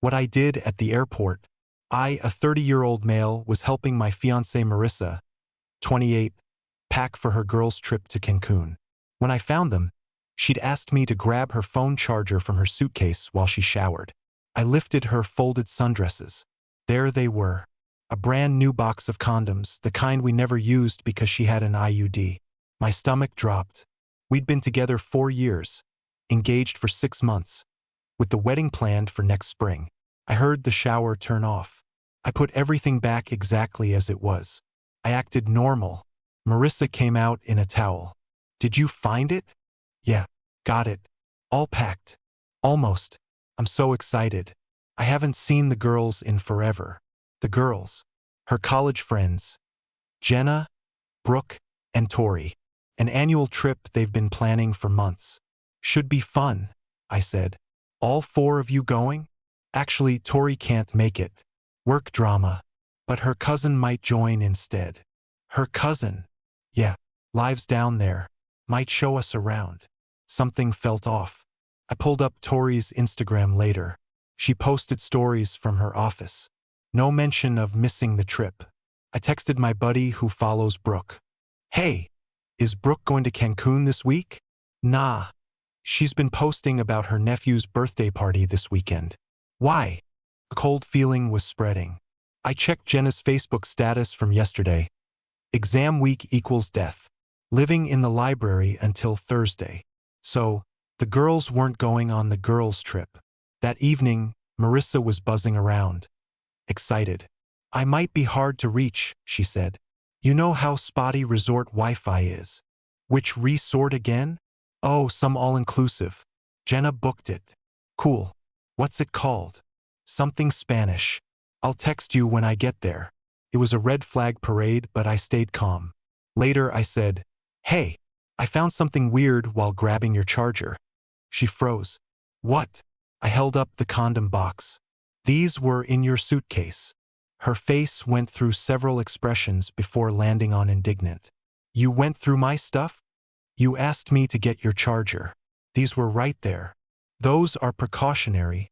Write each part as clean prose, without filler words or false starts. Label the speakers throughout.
Speaker 1: What I did at the airport. I, a 30-year-old male, was helping my fiancée Marissa, 28, pack for her girls' trip to Cancun. When I found them, she'd asked me to grab her phone charger from her suitcase while she showered. I lifted her folded sundresses. There they were. A brand new box of condoms, the kind we never used because she had an IUD. My stomach dropped. We'd been together 4 years, engaged for 6 months, with the wedding planned for next spring. I heard the shower turn off. I put everything back exactly as it was. I acted normal. Marissa came out in a towel. Did you find it? Yeah, got it. All packed. Almost. I'm so excited. I haven't seen the girls in forever. The girls. Her college friends. Jenna, Brooke, and Tori. An annual trip they've been planning for months. Should be fun, I said. All 4 of you going? Actually, Tori can't make it. Work drama. But her cousin might join instead. Her cousin? Yeah, lives down there. Might show us around. Something felt off. I pulled up Tori's Instagram later. She posted stories from her office. No mention of missing the trip. I texted my buddy who follows Brooke. Hey, is Brooke going to Cancun this week? Nah. She's been posting about her nephew's birthday party this weekend. Why? A cold feeling was spreading. I checked Jenna's Facebook status from yesterday. Exam week equals death. Living in the library until Thursday. So, the girls weren't going on the girls' trip. That evening, Marissa was buzzing around. Excited. I might be hard to reach, she said. You know how spotty resort Wi-Fi is. Which resort again? Oh, some all-inclusive. Jenna booked it. Cool. What's it called? Something Spanish. I'll text you when I get there. It was a red flag parade, but I stayed calm. Later, I said, Hey, I found something weird while grabbing your charger. She froze. What? I held up the condom box. These were in your suitcase. Her face went through several expressions before landing on indignant. You went through my stuff? You asked me to get your charger. These were right there. Those are precautionary.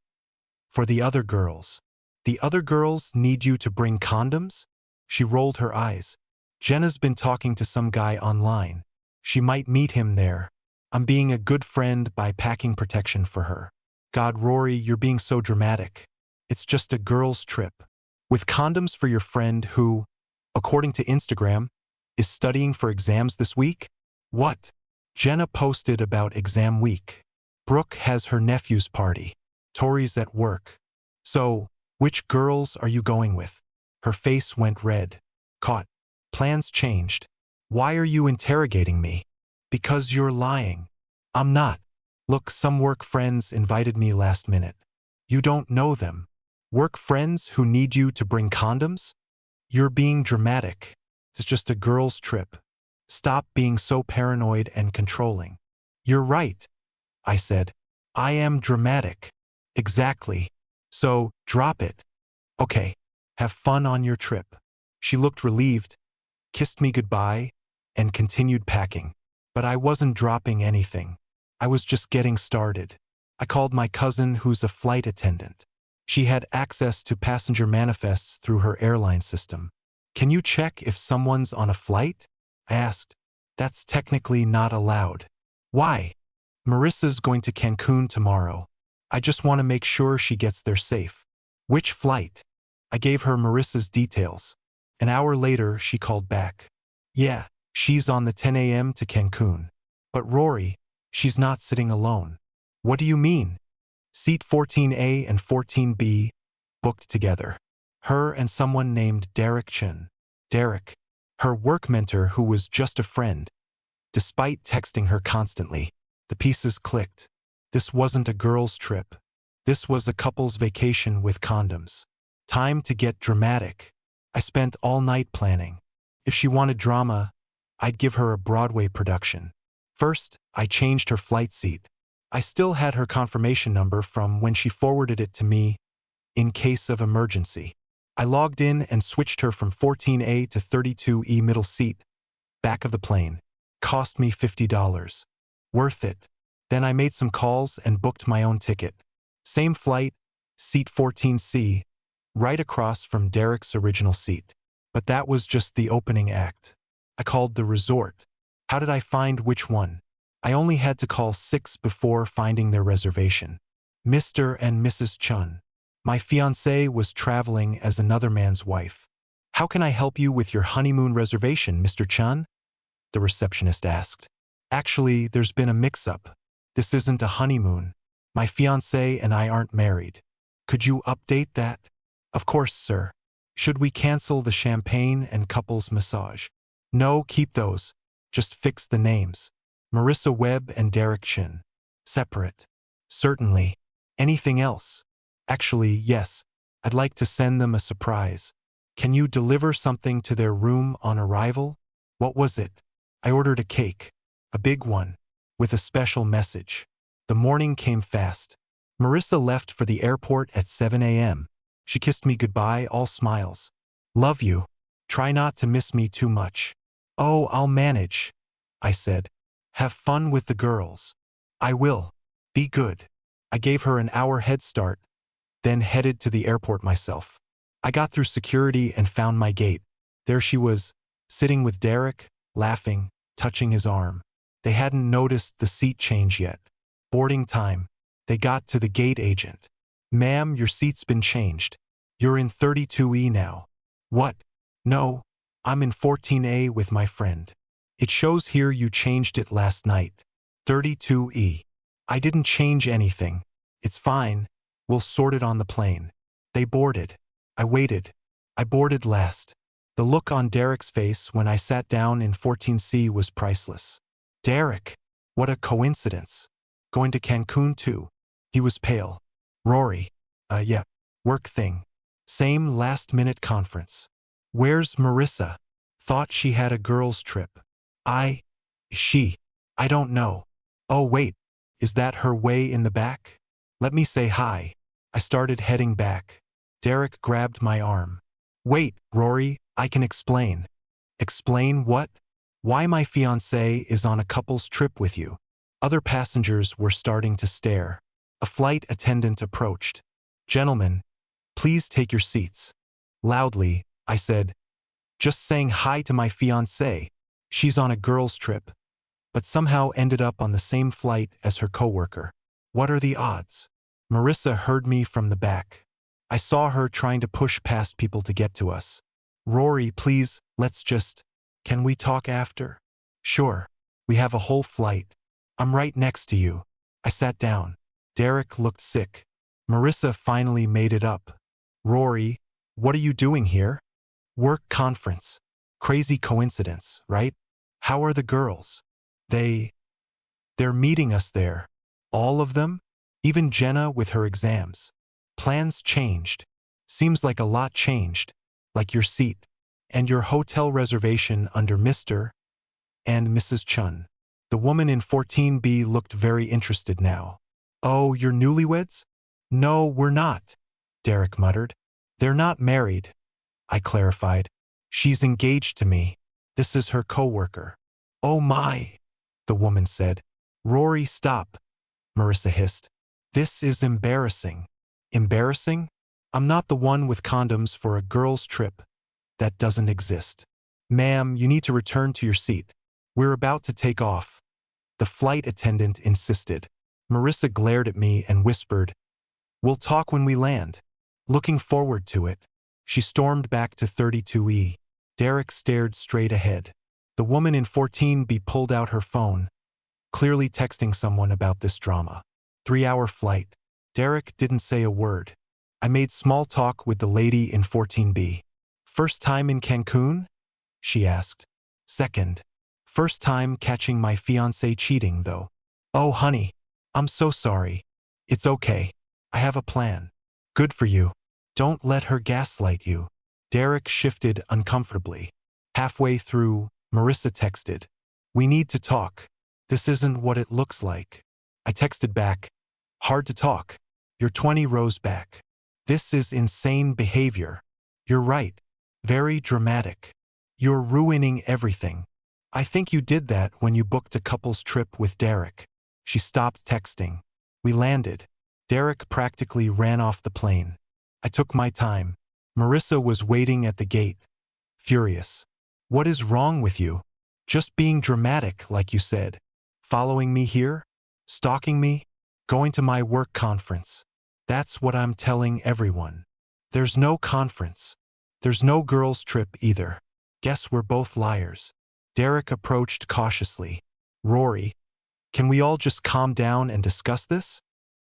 Speaker 1: For the other girls. The other girls need you to bring condoms? She rolled her eyes. Jenna's been talking to some guy online. She might meet him there. I'm being a good friend by packing protection for her. God, Rory, you're being so dramatic. It's just a girls' trip. With condoms for your friend who, according to Instagram, is studying for exams this week? What? Jenna posted about exam week. Brooke has her nephew's party. Tori's at work. So, which girls are you going with? Her face went red. Caught. Plans changed. Why are you interrogating me? Because you're lying. I'm not. Look, some work friends invited me last minute. You don't know them. Work friends who need you to bring condoms? You're being dramatic. It's just a girls' trip. Stop being so paranoid and controlling. You're right, I said. I am dramatic. Exactly. So, drop it. Okay, have fun on your trip. She looked relieved, kissed me goodbye, and continued packing. But I wasn't dropping anything. I was just getting started. I called my cousin who's a flight attendant. She had access to passenger manifests through her airline system. Can you check if someone's on a flight? I asked. That's technically not allowed. Why? Marissa's going to Cancun tomorrow. I just want to make sure she gets there safe. Which flight? I gave her Marissa's details. An hour later, she called back. Yeah, she's on the 10 a.m. to Cancun. But Rory, she's not sitting alone. What do you mean? Seat 14A and 14B, booked together. Her and someone named Derek Chen. Derek, her work mentor who was just a friend. Despite texting her constantly, the pieces clicked. This wasn't a girls' trip. This was a couple's vacation with condoms. Time to get dramatic. I spent all night planning. If she wanted drama, I'd give her a Broadway production. First, I changed her flight seat. I still had her confirmation number from when she forwarded it to me, in case of emergency. I logged in and switched her from 14A to 32E middle seat, back of the plane. Cost me $50. Worth it. Then I made some calls and booked my own ticket. Same flight, Seat 14C, right across from Derek's original seat. But that was just the opening act. I called the resort. How did I find which one? I only had to call 6 before finding their reservation. Mr. and Mrs. Chun. My fiancée was traveling as another man's wife. How can I help you with your honeymoon reservation, Mr. Chun? The receptionist asked. Actually, there's been a mix-up. This isn't a honeymoon. My fiancé and I aren't married. Could you update that? Of course, sir. Should we cancel the champagne and couples massage? No, keep those. Just fix the names. Marissa Webb and Derek Chin. Separate. Certainly. Anything else? Actually, yes. I'd like to send them a surprise. Can you deliver something to their room on arrival? What was it? I ordered a cake. A big one. With a special message. The morning came fast. Marissa left for the airport at 7 a.m. She kissed me goodbye, all smiles. Love you. Try not to miss me too much. Oh, I'll manage, I said. Have fun with the girls. I will. Be good. I gave her an hour head start, then headed to the airport myself. I got through security and found my gate. There she was, sitting with Derek, laughing, touching his arm. They hadn't noticed the seat change yet. Boarding time. They got to the gate agent. Ma'am, your seat's been changed. You're in 32E now. What? No, I'm in 14A with my friend. It shows here you changed it last night. 32E. I didn't change anything. It's fine. We'll sort it on the plane. They boarded. I waited. I boarded last. The look on Derek's face when I sat down in 14C was priceless. Derek. What a coincidence. Going to Cancun too. He was pale. Rory. Yeah. Work thing. Same last-minute conference. Where's Marissa? Thought she had a girls' trip. She. I don't know. Oh, wait. Is that her way in the back? Let me say hi. I started heading back. Derek grabbed my arm. Wait, Rory, I can explain. Explain what? Why my fiancé is on a couple's trip with you. Other passengers were starting to stare. A flight attendant approached. Gentlemen, please take your seats. Loudly, I said, just saying hi to my fiancée. She's on a girls' trip, but somehow ended up on the same flight as her coworker. What are the odds? Marissa heard me from the back. I saw her trying to push past people to get to us. Rory, please, can we talk after? Sure. We have a whole flight. I'm right next to you. I sat down. Derek looked sick. Marissa finally made it up. Rory, what are you doing here? Work conference. Crazy coincidence, right? How are the girls? They're meeting us there. All of them? Even Jenna with her exams. Plans changed. Seems like a lot changed. Like your seat. And your hotel reservation under Mr. and Mrs. Chun. The woman in 14B looked very interested now. Oh, you're newlyweds? No, we're not, Derek muttered. They're not married, I clarified. She's engaged to me. This is her coworker. Oh my, the woman said. Rory, stop, Marissa hissed. This is embarrassing. Embarrassing? I'm not the one with condoms for a girls' trip. That doesn't exist. Ma'am, you need to return to your seat. We're about to take off. The flight attendant insisted. Marissa glared at me and whispered, We'll talk when we land. Looking forward to it. She stormed back to 32E. Derek stared straight ahead. The woman in 14B pulled out her phone, clearly texting someone about this drama. 3-hour flight. Derek didn't say a word. I made small talk with the lady in 14B. First time in Cancun? She asked. Second. First time catching my fiancé cheating, though. Oh, honey. I'm so sorry. It's okay. I have a plan. Good for you. Don't let her gaslight you. Derek shifted uncomfortably. Halfway through, Marissa texted. We need to talk. This isn't what it looks like. I texted back. Hard to talk. You're 20 rows back. This is insane behavior. You're right. Very dramatic. You're ruining everything. I think you did that when you booked a couple's trip with Derek. She stopped texting. We landed. Derek practically ran off the plane. I took my time. Marissa was waiting at the gate, furious. What is wrong with you? Just being dramatic, like you said. Following me here? Stalking me? Going to my work conference. That's what I'm telling everyone. There's no conference. There's no girls' trip either. Guess we're both liars. Derek approached cautiously. Rory, can we all just calm down and discuss this?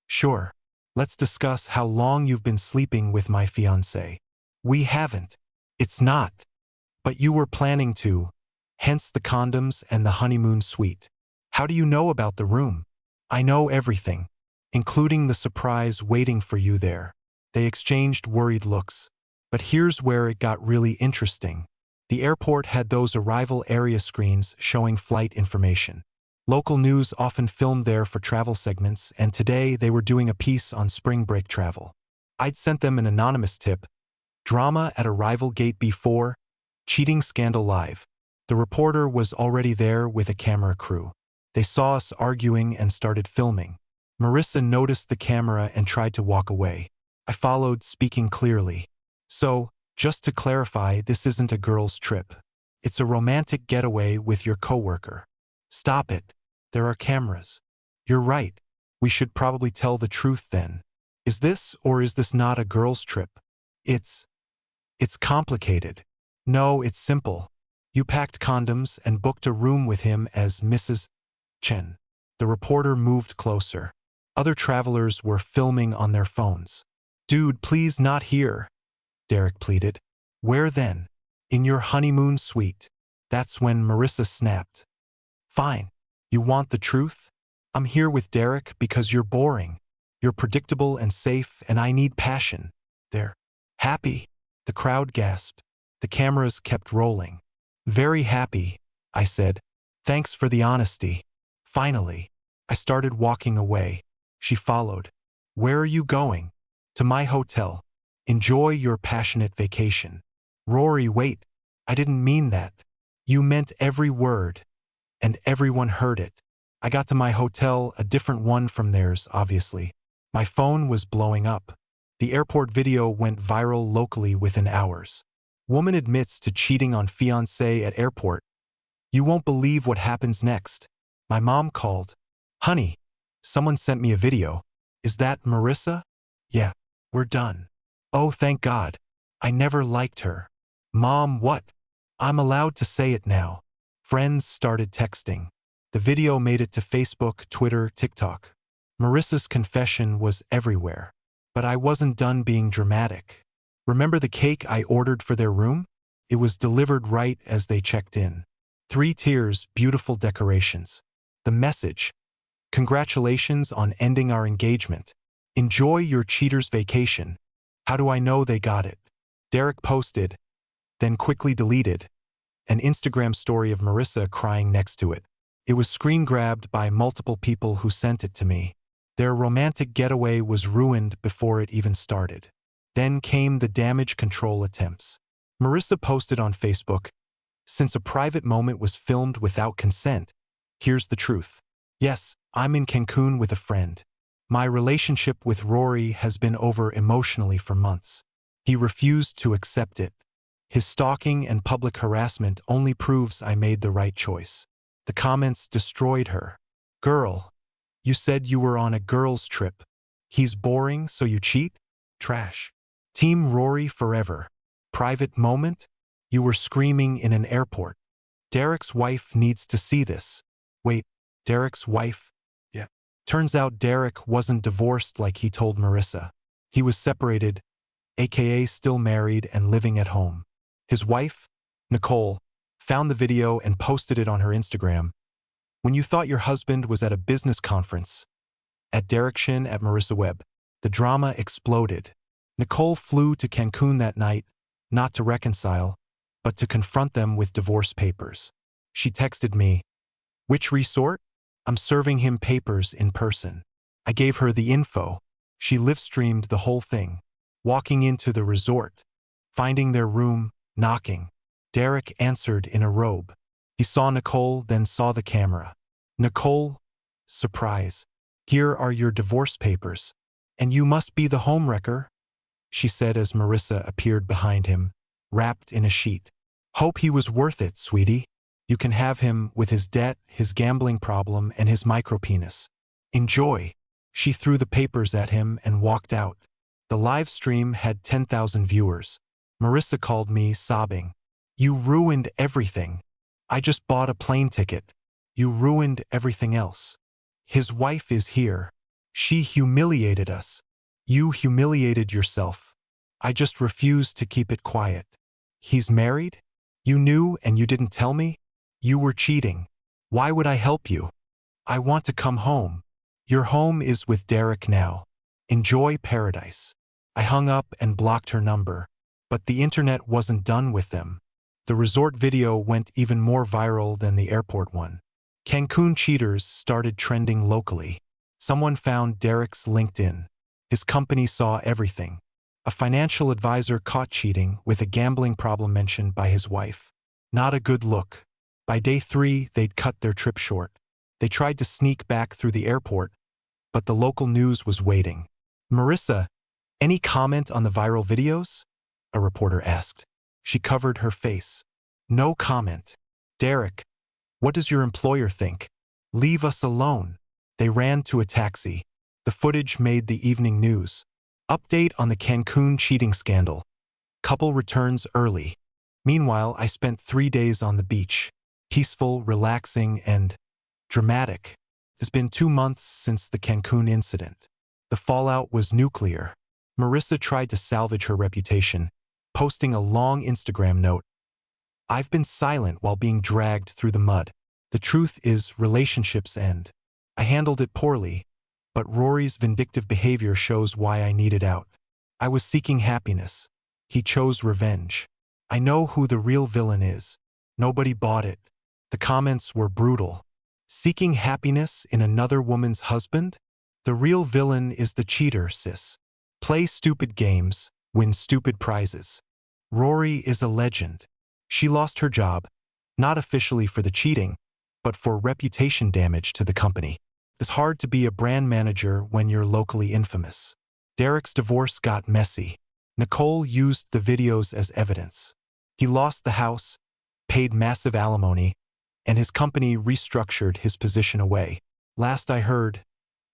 Speaker 1: Sure. Let's discuss how long you've been sleeping with my fiancé. We haven't. It's not. But you were planning to, hence the condoms and the honeymoon suite. How do you know about the room? I know everything, including the surprise waiting for you there. They exchanged worried looks. But here's where it got really interesting. The airport had those arrival area screens showing flight information. Local news often filmed there for travel segments, and today they were doing a piece on spring break travel. I'd sent them an anonymous tip. Drama at arrival gate B4, cheating scandal live. The reporter was already there with a camera crew. They saw us arguing and started filming. Marissa noticed the camera and tried to walk away. I followed, speaking clearly. So, just to clarify, this isn't a girls' trip. It's a romantic getaway with your coworker. Stop it. There are cameras. You're right. We should probably tell the truth then. Is this or is this not a girls' trip? It's complicated. No, it's simple. You packed condoms and booked a room with him as Mrs. Chen. The reporter moved closer. Other travelers were filming on their phones. Dude, please not here, Derek pleaded. Where then? In your honeymoon suite. That's when Marissa snapped. Fine. You want the truth? I'm here with Derek because you're boring. You're predictable and safe, and I need passion. They're happy. The crowd gasped. The cameras kept rolling. Very happy, I said. Thanks for the honesty. Finally, I started walking away. She followed. Where are you going? To my hotel. Enjoy your passionate vacation. Rory, wait. I didn't mean that. You meant every word. And everyone heard it. I got to my hotel, a different one from theirs, obviously. My phone was blowing up. The airport video went viral locally within hours. Woman admits to cheating on fiancé at airport. You won't believe what happens next. My mom called. Honey, someone sent me a video. Is that Marissa? Yeah, we're done. Oh, thank God. I never liked her. Mom, what? I'm allowed to say it now. Friends started texting. The video made it to Facebook, Twitter, TikTok. Marissa's confession was everywhere. But I wasn't done being dramatic. Remember the cake I ordered for their room? It was delivered right as they checked in. 3 tiers, beautiful decorations. The message: congratulations on ending our engagement. Enjoy your cheater's vacation. How do I know they got it? Derek posted, then quickly deleted, an Instagram story of Marissa crying next to it. It was screen grabbed by multiple people who sent it to me. Their romantic getaway was ruined before it even started. Then came the damage control attempts. Marissa posted on Facebook, since a private moment was filmed without consent, here's the truth. Yes, I'm in Cancun with a friend. My relationship with Rory has been over emotionally for months. He refused to accept it. His stalking and public harassment only proves I made the right choice. The comments destroyed her. Girl, you said you were on a girls' trip. He's boring, so you cheat? Trash. Team Rory forever. Private moment? You were screaming in an airport. Derek's wife needs to see this. Wait, Derek's wife? Yeah. Turns out Derek wasn't divorced like he told Marissa. He was separated, aka still married and living at home. His wife, Nicole, found the video and posted it on her Instagram. When you thought your husband was at a business conference, at Derek Shin at Marissa Webb, the drama exploded. Nicole flew to Cancun that night, not to reconcile, but to confront them with divorce papers. She texted me, which resort? I'm serving him papers in person. I gave her the info. She live-streamed the whole thing. Walking into the resort, finding their room, knocking. Derek answered in a robe. He saw Nicole, then saw the camera. Nicole, surprise. Here are your divorce papers. And you must be the homewrecker, she said as Marissa appeared behind him, wrapped in a sheet. Hope he was worth it, sweetie. You can have him with his debt, his gambling problem, and his micropenis. Enjoy. She threw the papers at him and walked out. The live stream had 10,000 viewers. Marissa called me, sobbing. You ruined everything. I just bought a plane ticket. You ruined everything else. His wife is here. She humiliated us. You humiliated yourself. I just refused to keep it quiet. He's married? You knew and you didn't tell me? You were cheating. Why would I help you? I want to come home. Your home is with Derek now. Enjoy paradise. I hung up and blocked her number. But the internet wasn't done with them. The resort video went even more viral than the airport one. Cancun cheaters started trending locally. Someone found Derek's LinkedIn. His company saw everything. A financial advisor caught cheating with a gambling problem mentioned by his wife. Not a good look. By day 3, they'd cut their trip short. They tried to sneak back through the airport, but the local news was waiting. Marissa, any comment on the viral videos? A reporter asked. She covered her face. No comment. Derek, what does your employer think? Leave us alone. They ran to a taxi. The footage made the evening news. Update on the Cancun cheating scandal. Couple returns early. Meanwhile, I spent 3 days on the beach. Peaceful, relaxing, and dramatic. It's been 2 months since the Cancun incident. The fallout was nuclear. Marissa tried to salvage her reputation, posting a long Instagram note. I've been silent while being dragged through the mud. The truth is, relationships end. I handled it poorly, but Rory's vindictive behavior shows why I needed out. I was seeking happiness. He chose revenge. I know who the real villain is. Nobody bought it. The comments were brutal. Seeking happiness in another woman's husband? The real villain is the cheater, sis. Play stupid games, win stupid prizes. Rory is a legend. She lost her job, not officially for the cheating, but for reputation damage to the company. It's hard to be a brand manager when you're locally infamous. Derek's divorce got messy. Nicole used the videos as evidence. He lost the house, paid massive alimony, and his company restructured his position away. Last I heard,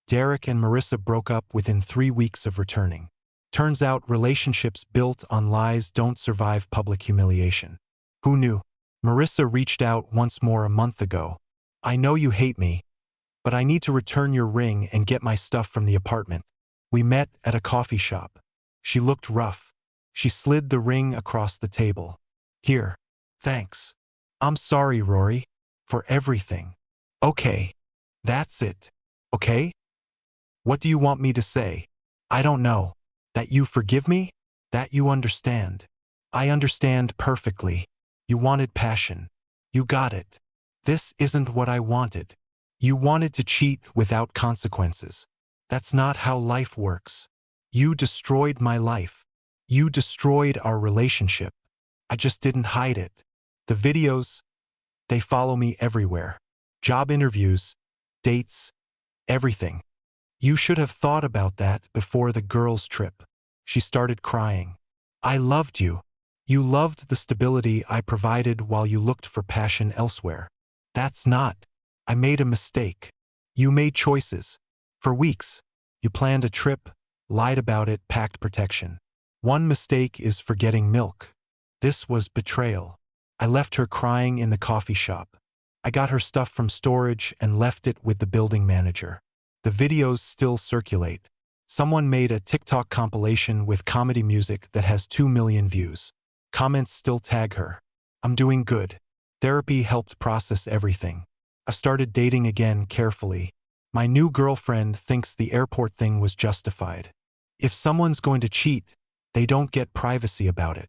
Speaker 1: Derek and Marissa broke up within 3 weeks of returning. Turns out relationships built on lies don't survive public humiliation. Who knew? Marissa reached out once more a month ago. I know you hate me, but I need to return your ring and get my stuff from the apartment. We met at a coffee shop. She looked rough. She slid the ring across the table. Here. Thanks. I'm sorry, Rory, for everything. Okay. That's it. Okay? What do you want me to say? I don't know. That you forgive me? That you understand. I understand perfectly. You wanted passion. You got it. This isn't what I wanted. You wanted to cheat without consequences. That's not how life works. You destroyed my life. You destroyed our relationship. I just didn't hide it. The videos, they follow me everywhere. Job interviews, dates, everything. You should have thought about that before the girls' trip. She started crying. I loved you. You loved the stability I provided while you looked for passion elsewhere. That's not. I made a mistake. You made choices. For weeks, you planned a trip, lied about it, packed protection. One mistake is forgetting milk. This was betrayal. I left her crying in the coffee shop. I got her stuff from storage and left it with the building manager. The videos still circulate. Someone made a TikTok compilation with comedy music that has 2 million views. Comments still tag her. I'm doing good. Therapy helped process everything. I've started dating again carefully. My new girlfriend thinks the airport thing was justified. If someone's going to cheat, they don't get privacy about it.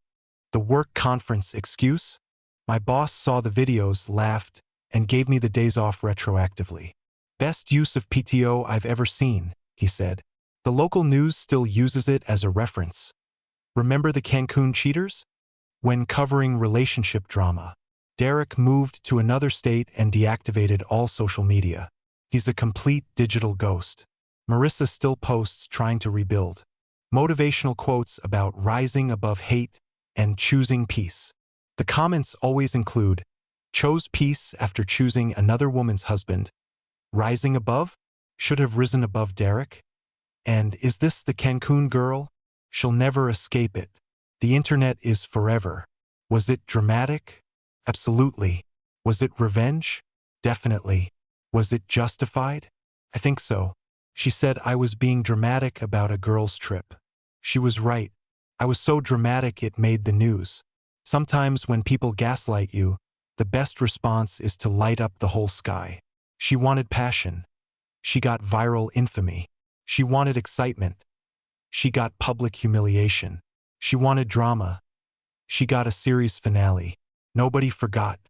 Speaker 1: The work conference excuse? My boss saw the videos, laughed, and gave me the days off retroactively. Best use of PTO I've ever seen, he said. The local news still uses it as a reference. Remember the Cancun cheaters? When covering relationship drama, Derek moved to another state and deactivated all social media. He's a complete digital ghost. Marissa still posts trying to rebuild. Motivational quotes about rising above hate and choosing peace. The comments always include, chose peace after choosing another woman's husband, rising above, should have risen above Derek, and is this the Cancun girl? She'll never escape it. The internet is forever. Was it dramatic? Absolutely. Was it revenge? Definitely. Was it justified? I think so. She said I was being dramatic about a girl's trip. She was right. I was so dramatic it made the news. Sometimes when people gaslight you, the best response is to light up the whole sky. She wanted passion. She got viral infamy. She wanted excitement. She got public humiliation. She wanted drama. She got a series finale. Nobody forgot.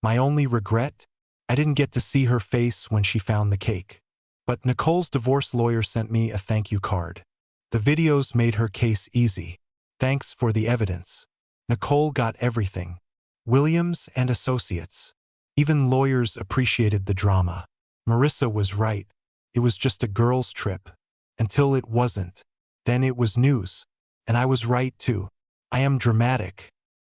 Speaker 1: My only regret? I didn't get to see her face when she found the cake. But Nicole's divorce lawyer sent me a thank you card. The videos made her case easy. Thanks for the evidence. Nicole got everything. Williams and Associates. Even lawyers appreciated the drama. Marissa was right. It was just a girl's trip. Until it wasn't. Then it was news. And I was right too. I am dramatic.